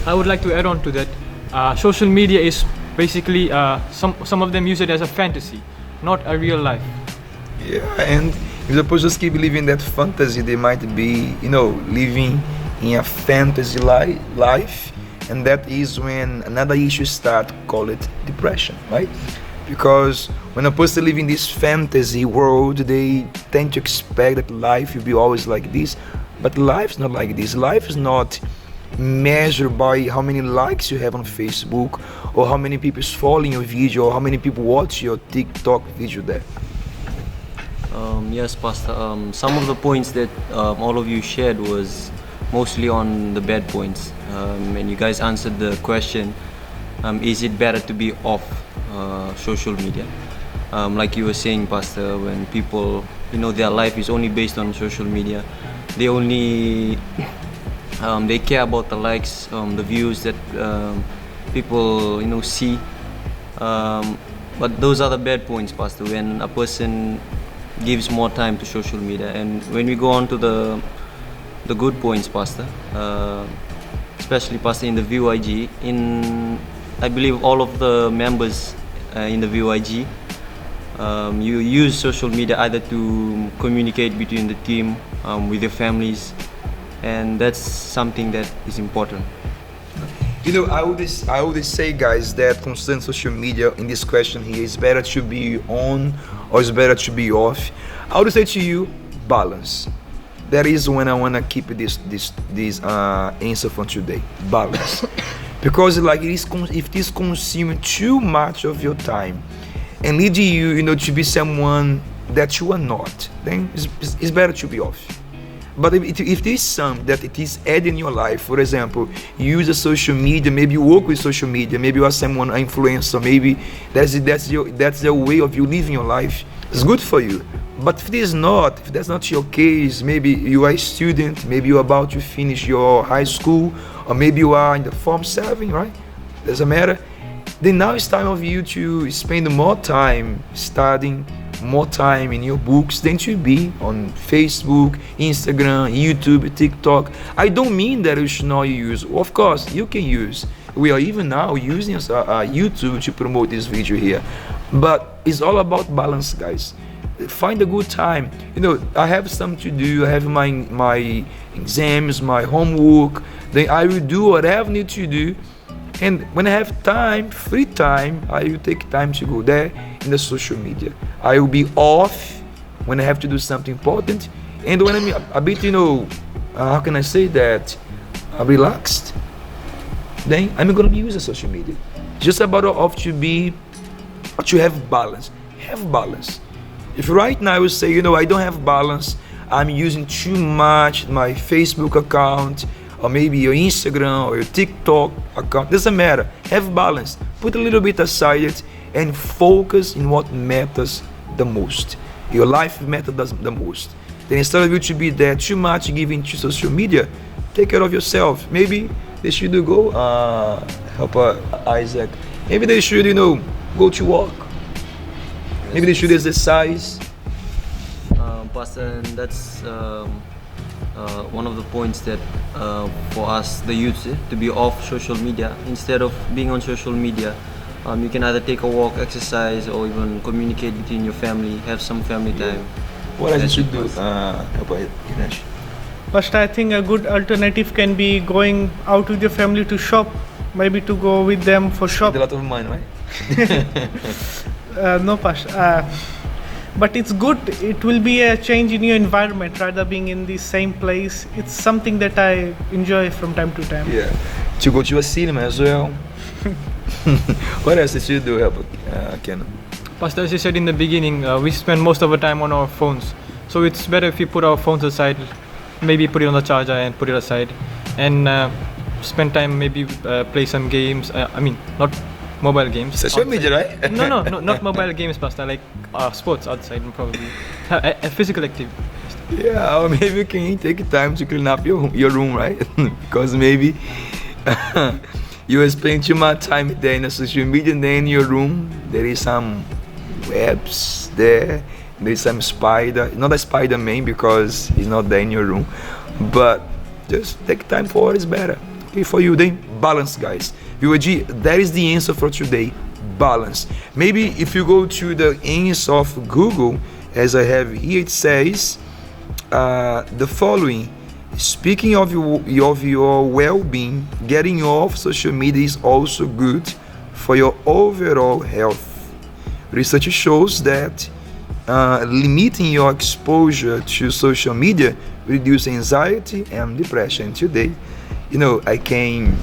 I would like to add on to that. Social media is basically some of them use it as a fantasy, not a real life. Yeah, and if the persons keep living that fantasy, they might be, living in a fantasy life, and that is when another issue start, call it depression, right? Because when a person live in this fantasy world, they tend to expect that life will be always like this, but life's not like this. Life is not measured by how many likes you have on Facebook, or how many people is following your video, or how many people watch your TikTok video there. Yes, Pastor. Some of the points that all of you shared was mostly on the bad points, and you guys answered the question: is it better to be off social media? Like you were saying, Pastor, when people, their life is only based on social media, they only they care about the likes, the views that people see. But those are the bad points, Pastor. When a person gives more time to social media, and when we go on to the good points, Pastor, especially Pastor in the VYG, I believe all of the members in the VYG, you use social media either to communicate between the team, with your families, and that's something that is important. I always say, guys, that concerning social media in this question here, is better to be on or is better to be off. I would say to you, balance. That is when I want to keep this answer from today, balance. Because if it is consuming too much of your time and leading you, to be someone that you are not, then it's better to be off. But if there is some that it is adding your life, for example, you use a social media, maybe you work with social media, maybe you are someone, an influencer, maybe that's the way of you living your life, it's good for you. But if that's not your case, maybe you are a student, maybe you're about to finish your high school, or maybe you are in the Form 7, right? Doesn't matter. Then now it's time of you to spend more time studying, more time in your books than to be on Facebook, Instagram, YouTube, TikTok. I don't mean that you should not use. Of course, you can use. We are even now using YouTube to promote this video here. But it's all about balance, guys. Find a good time. I have something to do. I have my exams, my homework. Then I will do whatever I need to do. And when I have time, free time, I will take time to go there in the social media. I will be off when I have to do something important. And when I'm a bit, how can I say that, relaxed, then I'm going to use the social media. Just about to have balance. Have balance. If right now I would say, I don't have balance, I'm using too much my Facebook account, or maybe your Instagram or your TikTok account, doesn't matter. Have balance. Put a little bit aside and focus in what matters the most. Your life matters the most. Then instead of you to be there too much giving to social media, take care of yourself. Maybe they should go help Isaac. Maybe they should, go to walk. Maybe they should exercise. Pastor, and that's one of the points that for us, the youth, to be off social media. Instead of being on social media, you can either take a walk, exercise, or even communicate between your family, have some family time. What else you should do? First, I think a good alternative can be going out with your family to shop, maybe to go with them for shop. A lot of money, right? No, Pastor. But it's good. It will be a change in your environment rather being in the same place. It's something that I enjoy from time to time. Yeah. To go to a cinema as well. What else did you do, Ken? Pastor, as you said in the beginning, we spend most of our time on our phones. So it's better if we put our phones aside, maybe put it on the charger and put it aside, and spend time, maybe play some games. Not mobile games. Social media, right? No, not mobile games, Pastor. Like sports outside, probably. A physical activity. Yeah, or maybe you can take time to clean up your room, right? Because maybe you will spend too much time there in the social media, and then in your room there is some webs there. There is some spider. Not a Spider-Man because he's not there in your room, but just take time for what is better. Okay, for you then, balance, guys. VOG, that is the answer for today. Balance. Maybe if you go to the answer of Google, as I have here, it says the following. Speaking of your well-being, getting off social media is also good for your overall health. Research shows that limiting your exposure to social media reduces anxiety and depression. Today, I can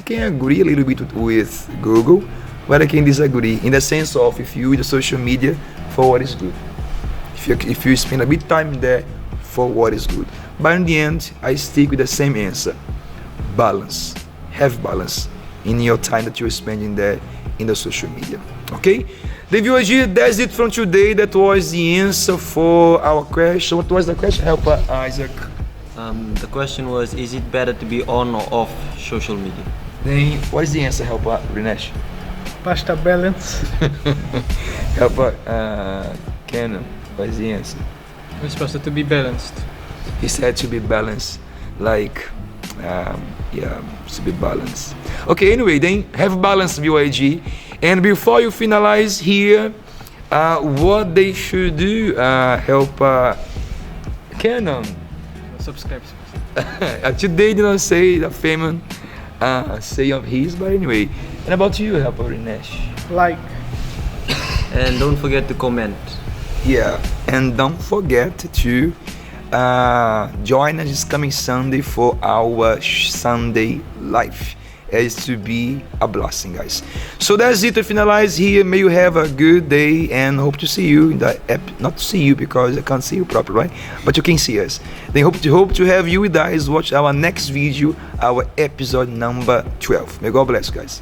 agree a little bit with Google, but I can disagree in the sense of if you use the social media for what is good. If you spend a bit of time there for what is good. But in the end, I stick with the same answer. Balance. Have balance in your time that you're spending there in the social media. Okay? The VOG, that's it from today. That was the answer for our question. What was the question? Help Isaac. The question was, is it better to be on or off social media? Then what is the answer? Help Rinesh. Basta balance. Help Kenan. What is the answer? It's supposed to be balanced. He said to be balanced, like, to be balanced. Okay, anyway, then have balance, VYG. And before you finalize here, what they should do, help Canon. Subscribe. Today did not say the famous say of his, but anyway. And about you, help Rinesh. Like. And don't forget to comment. Yeah, and don't forget to join us this coming Sunday for our Sunday live. It's to be a blessing, guys. So that's it to finalize here. May you have a good day and hope to see you in the not to see you because I can't see you properly, right? But you can see us. Then hope to have you guys watch our next video, our episode number 12. May God bless you guys.